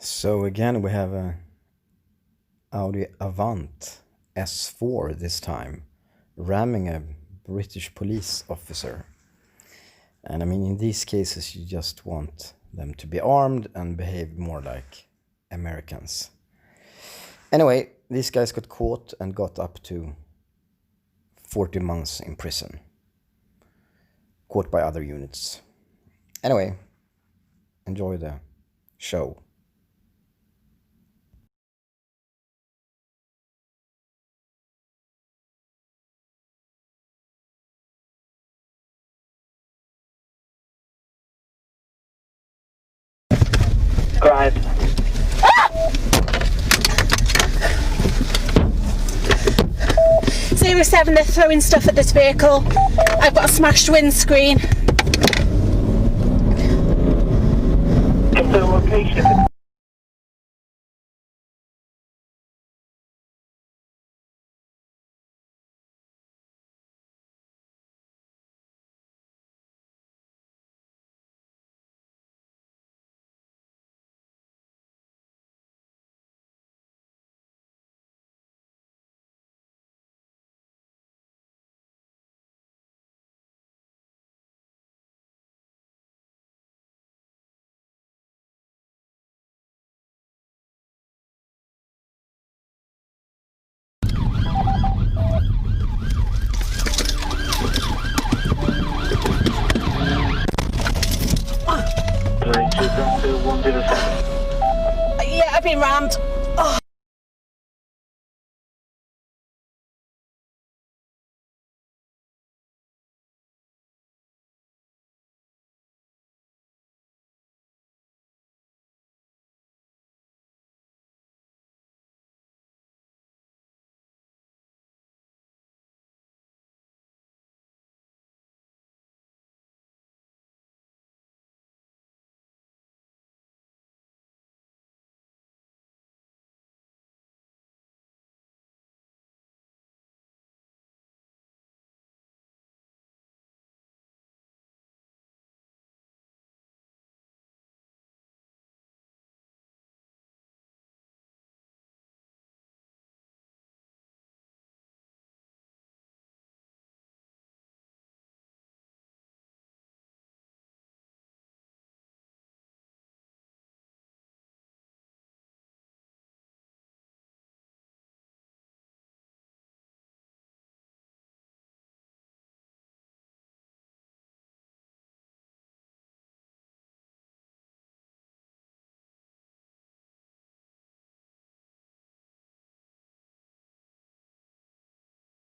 So again we have a Audi Avant S4 this time, ramming a British police officer. And I mean, in these cases you just want them to be armed and behave more like Americans. Anyway, these guys got caught and got up to 40 months in prison. Caught by other units. Anyway, enjoy the show. Drive. 07, they're throwing stuff at this vehicle. I've got a smashed windscreen. Get the location. Yeah, I've been rammed.